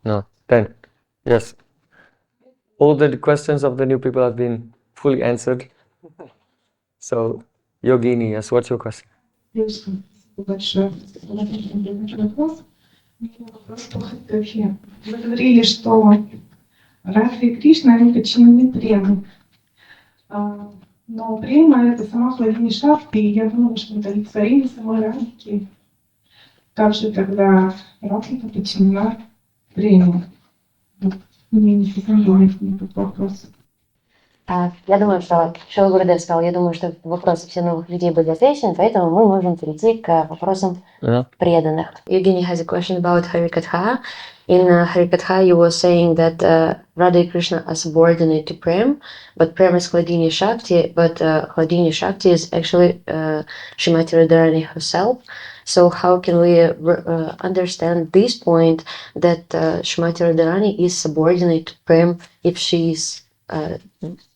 No. Then, yes. All the questions of the new people have been fully answered. So, Yogini, yes, what's your question? Спасибо большое. Вопрос. Вопрос по фотографии. Вы говорили, что Радха и Кришна они подчинены Прему. Но Према это сама половина шахты, и я думаю, что это олицетворение самой Радхи. Как же тогда Радха подчинена Прему? Мне не понравился этот вопрос. Я думаю, что Шила Гурудев сказал, я думаю, что вопросы всех новых людей были отвечены, поэтому мы можем перейти к вопросам преданных. Evgeny has a question about Harikatha. In Harikatha, you were saying that Radha and Krishna are subordinate to Prem, but Prem is Hladini Shakti, but Hladini Shakti is actually Srimati Radharani herself. So how can we understand this point that Srimati Radharani is subordinate to Prem if she is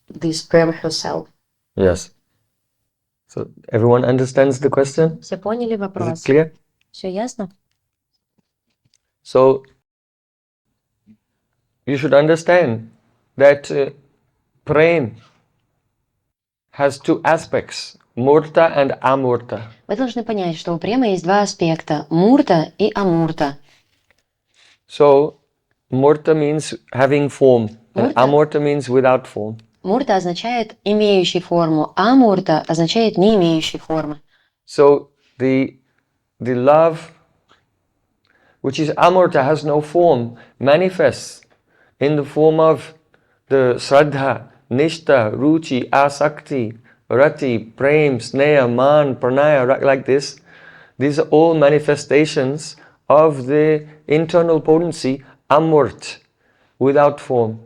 this Prem herself? Yes. So, everyone understands the question? Все поняли Is вопрос? it clear? Все ясно? So, you should understand that Prem has two aspects, Murta and Amurta. Вы должны понять, что у Према есть два аспекта – Мурта и Амурта. So, Murta means having form, and Murta? Amurta means without form. Мурта означает имеющий форму, а Амурта означает не имеющий формы. So, the love, which is Amurta, has no form, manifests in the form of the Shraddha, Nishta, Ruchi, Asakti, Rati, Prem, Sneha, Man, Pranaya, like this. These are all manifestations of the internal potency, Amurt, without form.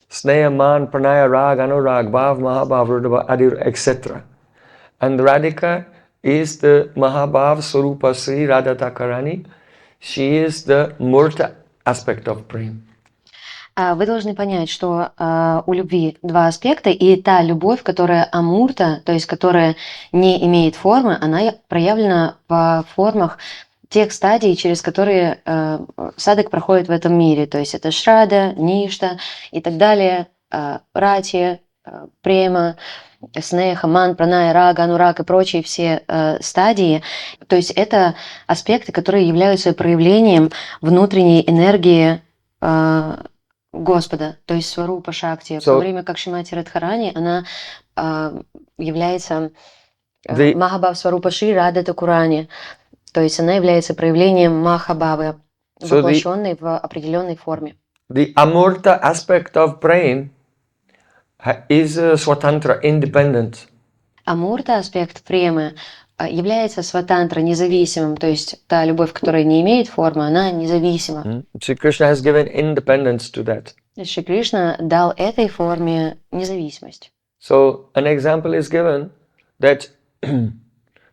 Sneha, Man, Pranaya, Rag, Anurag, Bhav, Mahabhav, Rudabhav, Adir, etc. And Radhika is the Mahabhav Swarupa Sri Radha Takarani. She is the Murta aspect of Prem. Вы должны понять, что у любви два аспекта, и та любовь, которая амурта, то есть которая не имеет формы, она проявлена в формах тех стадий, через которые садок проходит в этом мире. То есть это Шрада, Ништа и так далее, Рати, Према, Снеха, Ман, Праная, Рага, Анурак и прочие все стадии. То есть это аспекты, которые являются проявлением внутренней энергии Господа, то есть Сварупа Шакти, в то время как Шримати Радхарани, она является Махабхав Сварупа Шри Рада Такурани, то есть она является проявлением Махабхавы, воплощенной в определенной форме. The Amurta aspect of Prem is Swatantra, independent. Амурта, аспект Премы, является сватантра, независимым, то есть та любовь, которая не имеет формы, она независима. Shri Krishna has given independence to that. Шри Кришна дал этой форме независимость. So an example is given that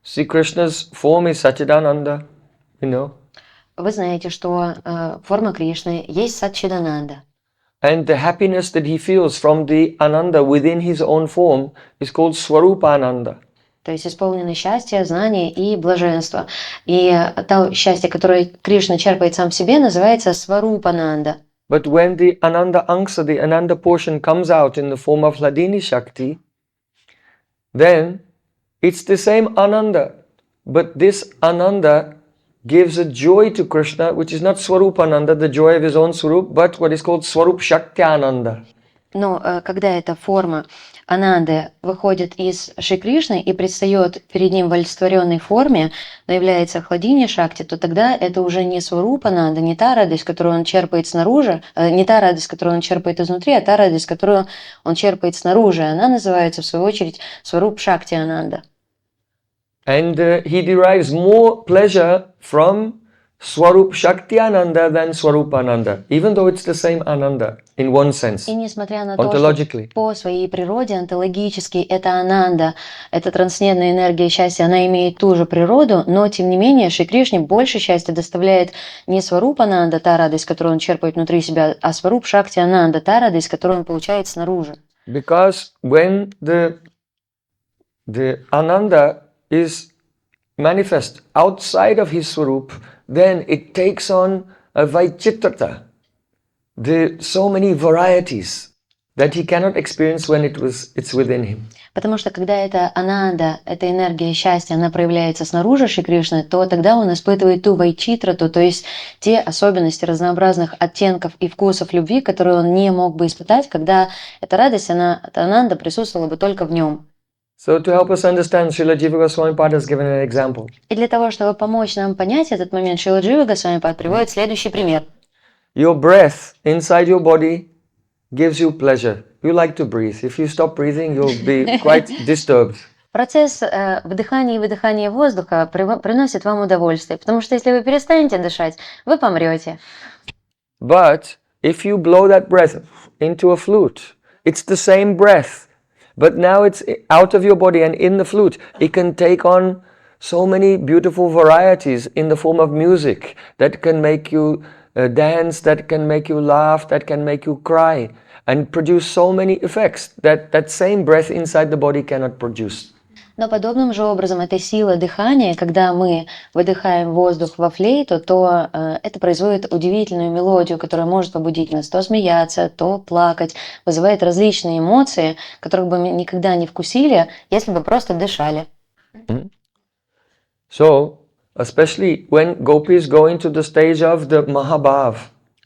Shri Krishna's form is Satchidananda, you know. Вы знаете, что форма Кришны есть Саччидананда. And the happiness that he feels from the Ananda within his own form is called Swarupananda. То есть исполнены счастья, знания и блаженства. И то счастье, которое Кришна черпает сам в себе, называется Сварупананда. But when the Ananda Angsa, the Ananda portion comes out in the form of Hladini Shakti, then it's the same Ananda. But this Ananda gives a joy to Krishna, which is not Swarupananda, the joy of his own Swarup, but what is called Swarup Shakti-ananda. Но когда эта форма Ананды выходит из Шри Кришны и предстает перед ним в олицетворенной форме, но является Хладини Шакти, то тогда это уже не Сварупананда, не та радость, которую он черпает снаружи, не та радость, которую он черпает изнутри, а та радость, которую он черпает снаружи. Она называется, в свою очередь, Сваруп Шакти Ананда. And he derives more pleasure from Swarup Shakti Ananda than Swarupananda, even though it's the same Ananda in one sense. И несмотря на то, что по своей природе онтологически это Ананда, это трансцендентная энергия счастья, она имеет ту же природу, но тем не менее Шри Кришне больше счастья доставляет не Сварупананда, та радость, которую он черпает внутри себя, а Сваруп Шакти Ананда, та радость, которую он получает снаружи. Because when the Ananda is manifest outside of his Swarup, then it takes on a Vaichitrata. so many varieties that he cannot experience when it's within him. Потому что когда эта ананда, эта энергия счастья, она проявляется снаружи Шри Кришны, то тогда он испытывает ту вайчитрату, то есть те особенности разнообразных оттенков и вкусов любви, которые он не мог бы испытать, когда эта радость, эта ананда присутствовала бы только в нем. So to help us understand, Srila Jiva Goswami Pad has given an example. И для того, чтобы помочь нам понять этот момент, Шрила Джива Госвами Пад приводит следующий пример. Your breath inside your body gives you pleasure. You like to breathe. If you stop breathing, you'll be quite disturbed. Процесс вдыхания и выдыхания воздуха приносит вам удовольствие, потому что если вы перестанете дышать, вы помрете. But if you blow that breath into a flute, it's the same breath, but now it's out of your body and in the flute. It can take on so many beautiful varieties in the form of music that can make you dance, that can make you laugh, that can make you cry, and produce so many effects that same breath inside the body cannot produce. Но подобным же образом эта сила дыхания, когда мы выдыхаем воздух во флейту, то это производит удивительную мелодию, которая может побудить нас то смеяться, то плакать, вызывает различные эмоции, которых бы мы никогда не вкусили, если бы просто дышали. So, especially when gopis go into the stage of the Mahabhav.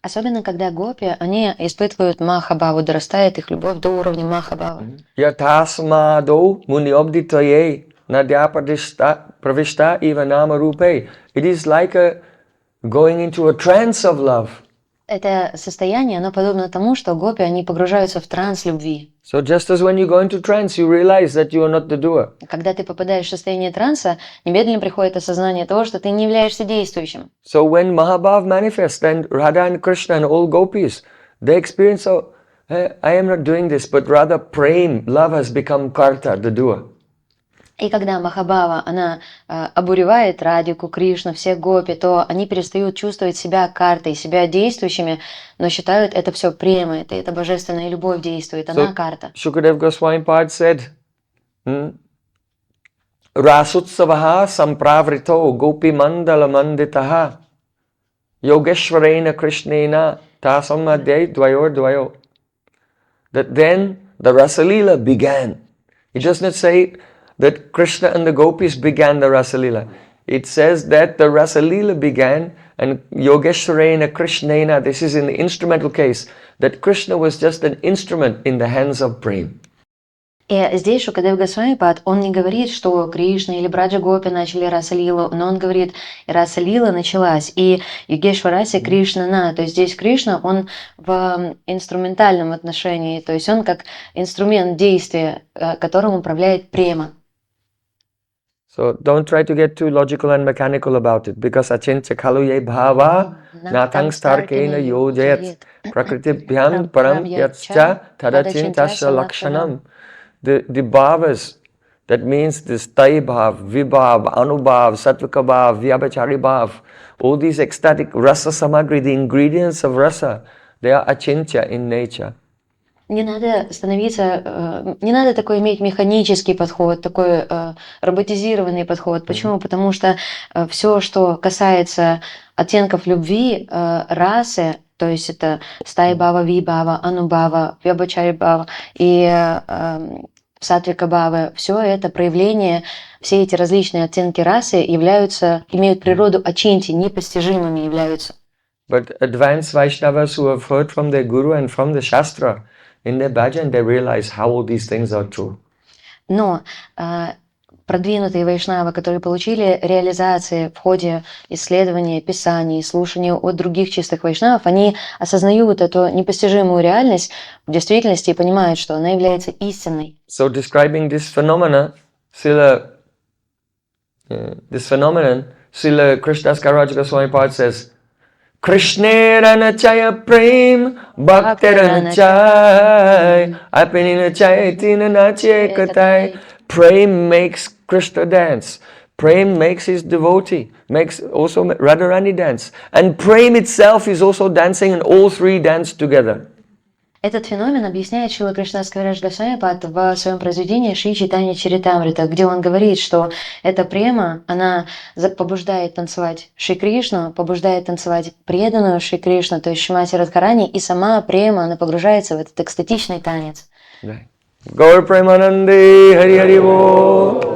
Особенно, когда гопи, они испытывают махабхаву, дорастает их любовь до уровня махабхавы. Yatasmado muniobditaye nadya pravishta eva nama rupe. It is like going into a trance of love. Это состояние, оно подобно тому, что гопи, они погружаются в транс любви. So just as when you go into trance, you realize that you are not the doer. Когда ты попадаешь в состояние транса, немедленно приходит осознание того, что ты не являешься действующим. So when Mahabhav manifests, then Radha and Krishna and all gopis, they experience, oh, I am not doing this, but rather Prem, love has become Karta, the doer. И когда Махабхава, она обуревает Радику, Кришну, всех гопи, то они перестают чувствовать себя картой, себя действующими, но считают это все Према, это божественная любовь действует, она карта. Shukadev Goswami Pad said, Rasutsavaha sampravrito gopi mandala manditaha yogeshwarena krishnena tasamadhyay dvayo. That then the Rasalila began. It does not say that Krishna and the gopis began the Rasalila. It says that the Rasalila began and Yogeshwarena Krishnena, this is in the instrumental case, that Krishna was just an instrument in the hands of Prem. И здесь Шукадев Госвами Пад, он не говорит, что Кришна или Браджа Гопи начали Расалилу, но он говорит, Расалила началась, и Йогешвараси Кришнана, то есть здесь Кришна, он в инструментальном отношении, то есть он как инструмент действия, которым управляет Према. So don't try to get too logical and mechanical about it, because achintya khaluye bhava natang starkena yojayat prakritibhyam param yatscha tadachintasya lakshanam. The bhavas, that means this tai bhav, vibhav, anubhav, satvika bhav, vyabhachari bhav, all these ecstatic rasa samagri, the ingredients of rasa, they are achintya in nature. Не надо становиться, не надо такой иметь механический подход, такой роботизированный подход. Почему? Потому что все, что касается оттенков любви, расы, то есть это стай-бава, ви-бава, анубава, вябачари-бава и сатвика-бава, все это проявление, все эти различные оттенки расы имеют природу ачинти, непостижимыми являются. But advanced Vaishnavas who have heard from their guru and from the Shastra, in their bhajan, they realize how all these things are true. Но продвинутые вайшнавы, которые получили реализации в ходе исследования, писаний, слушания от других чистых вайшнавов, они осознают эту непостижимую реальность в действительности и понимают, что она является истинной. So describing this phenomenon, Srila Krishnadas Kaviraj Goswami Pad says, Krishnera chaya prem bhaktera chai apinina chaitina nache katai. Prem makes Krishna dance. Prem makes his devotee, makes also Radharani dance. And Prem itself is also dancing, and all three dance together. Этот феномен объясняет Шрила Кришнадас Кавирадж Госвами в своем произведении Шри Чайтанья Чаритамрита, где он говорит, что эта према, она побуждает танцевать Шри Кришну, побуждает танцевать преданную Шри Кришну, то есть Шримати Радхарани, и сама према, она погружается в этот экстатичный танец. Gaur Premanande Hari Hari Bo.